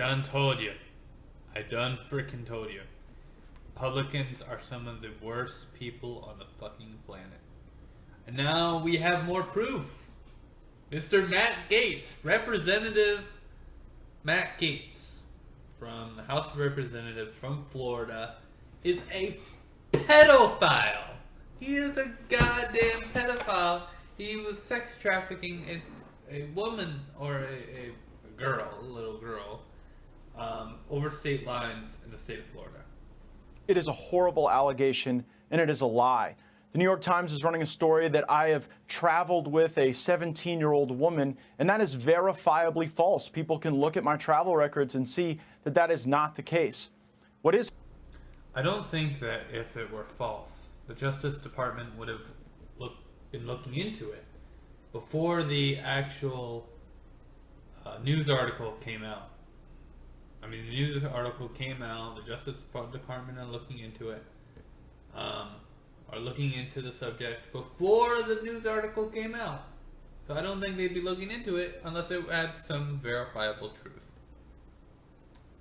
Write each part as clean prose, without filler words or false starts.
done told you. I done freaking told you. Republicans are some of the worst people on the fucking planet. And now we have more proof. Mr. Matt Gaetz, Representative Matt Gaetz from the House of Representatives from Florida, is a pedophile. He is a goddamn pedophile. He was sex trafficking a woman or a girl, a little girl, over state lines in the state of Florida. It is a horrible allegation, and it is a lie. The New York Times is running a story that I have traveled with a 17-year-old woman, and that is verifiably false. People can look at my travel records and see that that is not the case. What is? I don't think that if it were false, the Justice Department would have been looking into it before the actual news article came out. I mean, the news article came out, the Justice Department are looking into it, are looking into the subject before the news article came out. So I don't think they'd be looking into it unless it had some verifiable truth.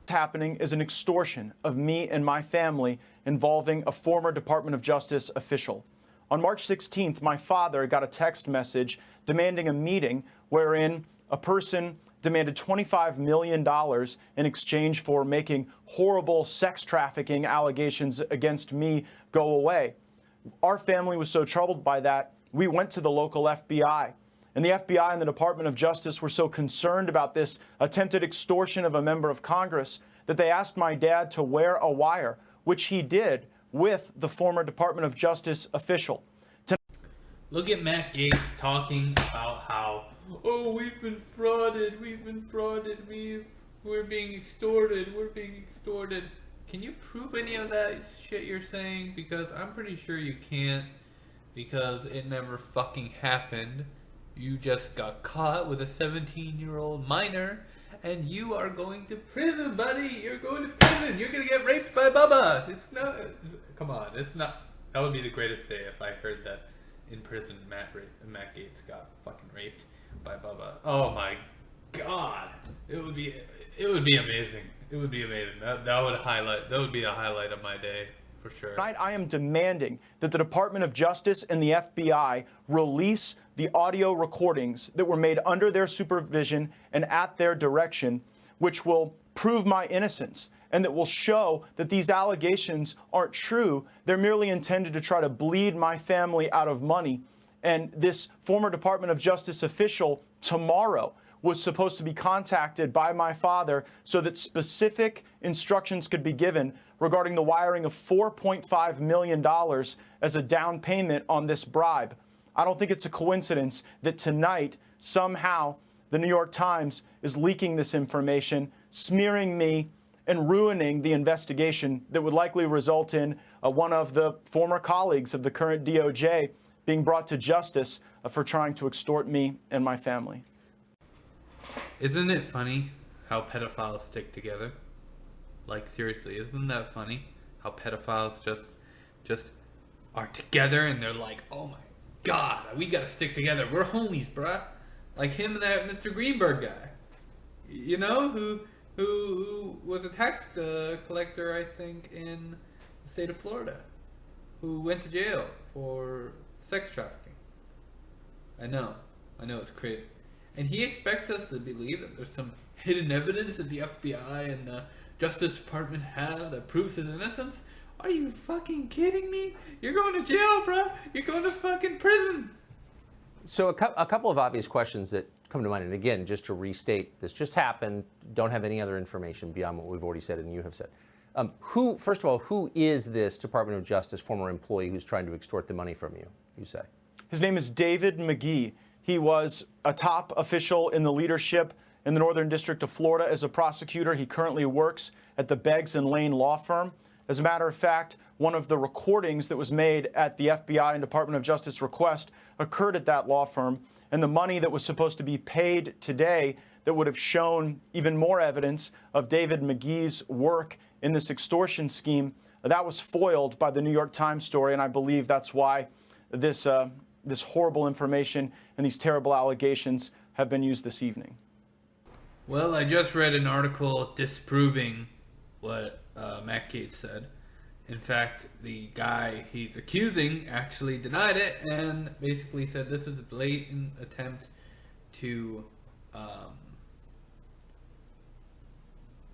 Happening is an extortion of me and my family involving a former Department of Justice official. On March 16th, my father got a text message demanding a meeting wherein a person demanded $25 million in exchange for making horrible sex trafficking allegations against me go away. Our family was so troubled by that, we went to the local FBI. And the FBI and the Department of Justice were so concerned about this attempted extortion of a member of Congress that they asked my dad to wear a wire, which he did with the former Department of Justice official. Look at Matt Gaetz talking about how, oh, we've been frauded, we're being extorted. Can you prove any of that shit you're saying? Because I'm pretty sure you can't, because it never fucking happened. You just got caught with a 17-year-old minor, and you are going to prison, buddy. You're going to prison. You're going to get raped by Bubba. Come on, it's not. That would be the greatest day if I heard that in prison Matt Gaetz got fucking raped by Bubba. Oh my god. It would be amazing. It would be amazing. That would be a highlight of my day. For sure. Tonight, I am demanding that the Department of Justice and the FBI release the audio recordings that were made under their supervision and at their direction, which will prove my innocence and that will show that these allegations aren't true. They're merely intended to try to bleed my family out of money. And this former Department of Justice official tomorrow was supposed to be contacted by my father so that specific instructions could be given regarding the wiring of $4.5 million as a down payment on this bribe. I don't think it's a coincidence that tonight, somehow, the New York Times is leaking this information, smearing me, and ruining the investigation that would likely result in one of the former colleagues of the current DOJ being brought to justice for trying to extort me and my family. Isn't it funny how pedophiles stick together? Like, seriously, isn't that funny? How pedophiles just are together and they're like, oh my god, we gotta stick together. We're homies, bruh. Like him and that Mr. Greenberg guy. You know, who was a tax collector, I think, in the state of Florida. Who went to jail for sex trafficking. I know, it's crazy. And he expects us to believe that there's some hidden evidence that the FBI and the Justice Department have that proves his innocence? Are you fucking kidding me? You're going to jail, bro. You're going to fucking prison. So a couple of obvious questions that come to mind. And again, just to restate, this just happened. Don't have any other information beyond what we've already said and you have said. First of all, who is this Department of Justice former employee who's trying to extort the money from you, you say? His name is David McGee. He was a top official in the leadership in the Northern District of Florida as a prosecutor. He currently works at the Beggs and Lane law firm. As a matter of fact, one of the recordings that was made at the FBI and Department of Justice request occurred at that law firm, and the money that was supposed to be paid today that would have shown even more evidence of David McGee's work in this extortion scheme, that was foiled by the New York Times story, and I believe that's why this horrible information and these terrible allegations have been used this evening. Well, I just read an article disproving what Matt Gaetz said. In fact, the guy he's accusing actually denied it and basically said this is a blatant attempt to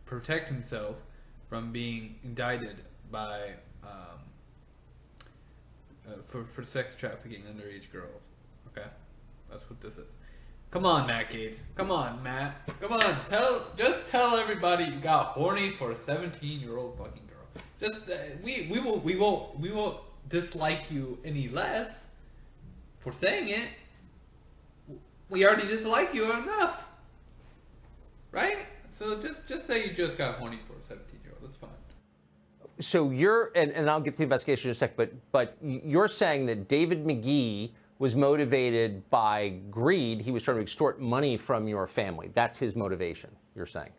protect himself from being indicted by for sex trafficking underage girls. Okay, that's what this is. Come on, Matt Gaetz. Come on, Matt. Come on. Tell everybody you got horny for a 17-year-old fucking girl. Just we won't dislike you any less for saying it. We already dislike you enough, right? So just say you just got horny for a 17-year-old. That's fine. So you're, and I'll get to the investigation in a sec, but you're saying that David McGee was motivated by greed. He was trying to extort money from your family. That's his motivation, you're saying?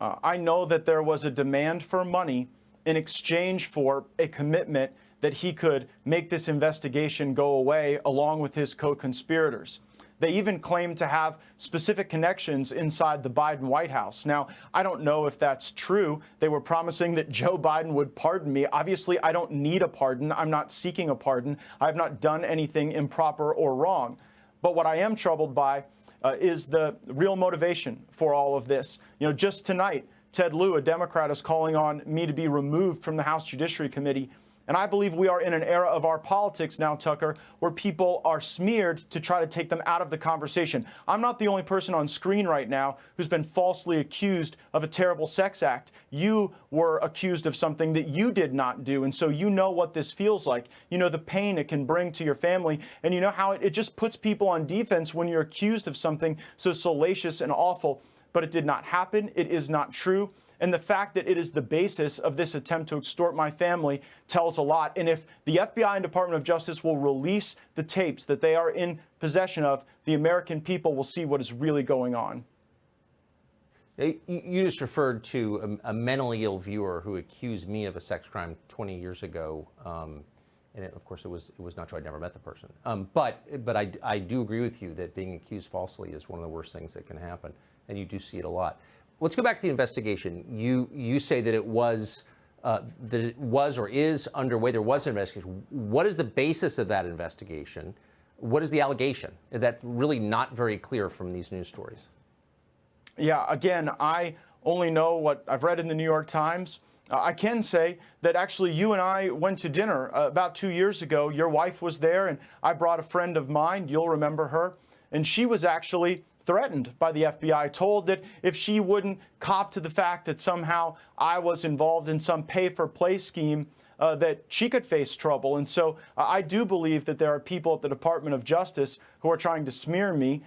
I know that there was a demand for money in exchange for a commitment that he could make this investigation go away along with his co-conspirators. They even claimed to have specific connections inside the Biden White House. Now, I don't know if that's true. They were promising that Joe Biden would pardon me. Obviously, I don't need a pardon. I'm not seeking a pardon. I have not done anything improper or wrong. But what I am troubled by is the real motivation for all of this. You know, just tonight, Ted Lieu, a Democrat, is calling on me to be removed from the House Judiciary Committee. And I believe we are in an era of our politics now, Tucker, where people are smeared to try to take them out of the conversation. I'm not the only person on screen right now who's been falsely accused of a terrible sex act. You were accused of something that you did not do. And so you know what this feels like. You know the pain it can bring to your family. And you know how it just puts people on defense when you're accused of something so salacious and awful. But it did not happen. It is not true. And the fact that it is the basis of this attempt to extort my family tells a lot. And if the FBI and Department of Justice will release the tapes that they are in possession of, the American people will see what is really going on. You just referred to a mentally ill viewer who accused me of a sex crime 20 years ago. And of course, it was not true. I'd never met the person. But I do agree with you that being accused falsely is one of the worst things that can happen. And you do see it a lot. Let's go back to the investigation. You say that it was or is underway. There was an investigation. What is the basis of that investigation? What is the allegation? That's really not very clear from these news stories. Yeah, again, I only know what I've read in the New York Times. I can say that actually you and I went to dinner about 2 years ago. Your wife was there, and I brought a friend of mine. You'll remember her. And she was actually threatened by the FBI, told that if she wouldn't cop to the fact that somehow I was involved in some pay-for-play scheme, that she could face trouble. And so I do believe that there are people at the Department of Justice who are trying to smear me,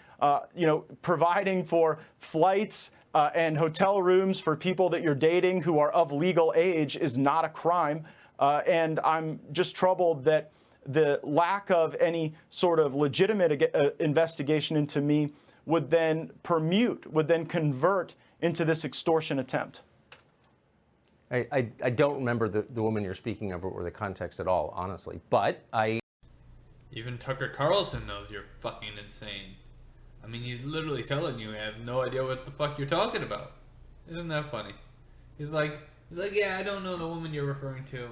providing for flights and hotel rooms for people that you're dating who are of legal age is not a crime. And I'm just troubled that the lack of any sort of legitimate investigation into me would then convert into this extortion attempt. I don't remember the woman you're speaking of or the context at all, honestly. But Even Tucker Carlson knows you're fucking insane. I mean, he's literally telling you he has no idea what the fuck you're talking about. Isn't that funny? He's like, yeah, I don't know the woman you're referring to,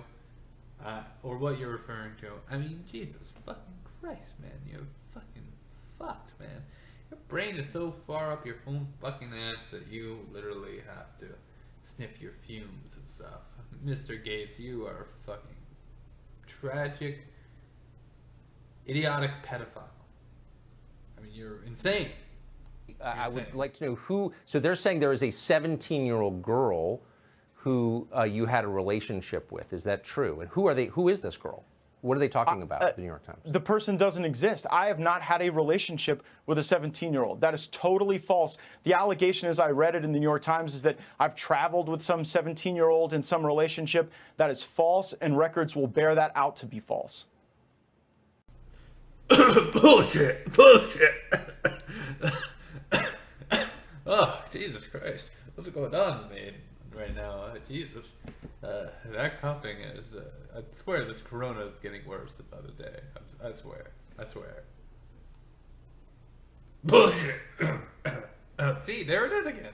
or what you're referring to. I mean, Jesus fucking Christ, man, you're fucking fucked, man. Your brain is so far up your own fucking ass that you literally have to sniff your fumes and stuff. Mr. Gaetz, you are a fucking tragic, idiotic pedophile. I mean, you're insane. I would like to know who. So they're saying there is a 17-year-old girl who you had a relationship with. Is that true? And who are they? Who is this girl? What are they talking about at the New York Times? The person doesn't exist. I have not had a relationship with a 17-year-old. That is totally false. The allegation, as I read it in the New York Times, is that I've traveled with some 17-year-old in some relationship. That is false, and records will bear that out to be false. Bullshit. Bullshit. Oh, Jesus Christ. What's going on, man, right now? Jesus. That coughing is, I swear this corona is getting worse by the day. I swear. Bullshit. See, there it is again.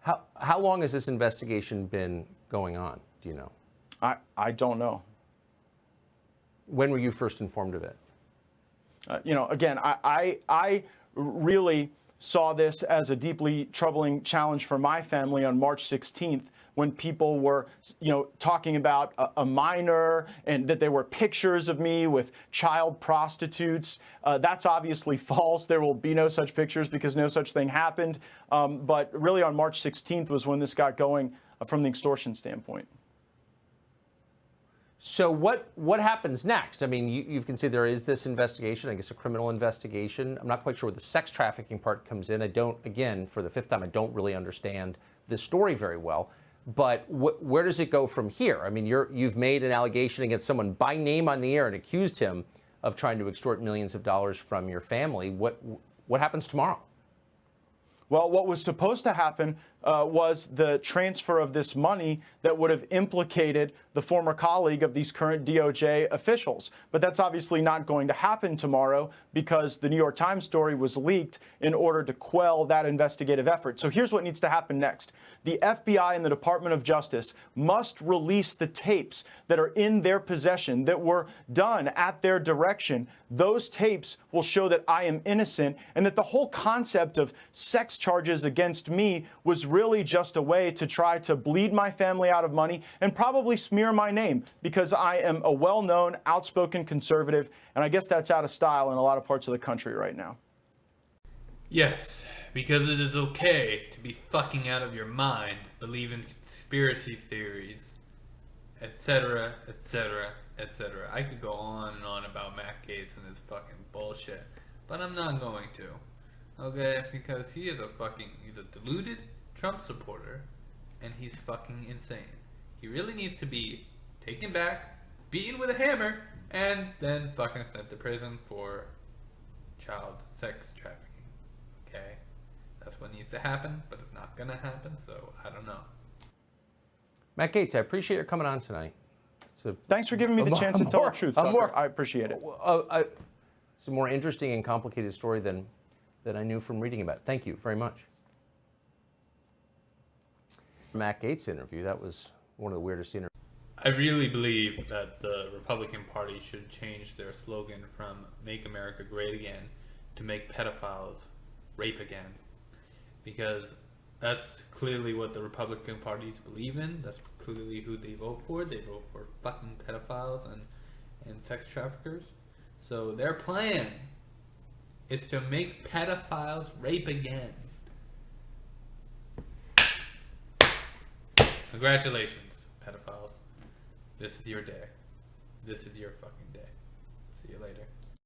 How long has this investigation been going on? Do you know? I don't know. When were you first informed of it? Again, I really saw this as a deeply troubling challenge for my family on March 16th, when people were, talking about a minor and that there were pictures of me with child prostitutes. That's obviously false. There will be no such pictures because no such thing happened. But really on March 16th was when this got going from the extortion standpoint. So what happens next? I mean, you can see there is this investigation, I guess a criminal investigation. I'm not quite sure where the sex trafficking part comes in. I don't, again, for the fifth time, I don't really understand this story very well. But where does it go from here? I mean, you've made an allegation against someone by name on the air and accused him of trying to extort millions of dollars from your family. What happens tomorrow? Well, what was supposed to happen was the transfer of this money that would have implicated the former colleague of these current DOJ officials. But that's obviously not going to happen tomorrow because the New York Times story was leaked in order to quell that investigative effort. So here's what needs to happen next. The FBI and the Department of Justice must release the tapes that are in their possession that were done at their direction. Those tapes will show that I am innocent and that the whole concept of sex charges against me was really just a way to try to bleed my family out of money and probably smear my name because I am a well-known, outspoken conservative, and I guess that's out of style in a lot of parts of the country right now. Yes, because it is okay to be fucking out of your mind, believe in conspiracy theories, etc., etc., etc. I could go on and on about Matt Gaetz and his fucking bullshit, but I'm not going to. Okay? Because he's a deluded Trump supporter, and he's fucking insane. He really needs to be taken back, beaten with a hammer, and then fucking sent to prison for child sex trafficking. Okay? That's what needs to happen, but it's not gonna happen, so I don't know. Matt Gaetz, I appreciate your coming on tonight. Thanks for giving me the chance to tell the truth, Tucker. I appreciate it. It's a more interesting and complicated story than I knew from reading about it. Thank you very much. Matt Gaetz interview, that was one of the weirdest interviews. I really believe that the Republican Party should change their slogan from Make America Great Again to Make Pedophiles Rape Again. Because that's clearly what the Republican parties believe in. That's clearly who they vote for. They vote for fucking pedophiles and sex traffickers. So their plan is to make pedophiles rape again. Congratulations, pedophiles. This is your day. This is your fucking day. See you later.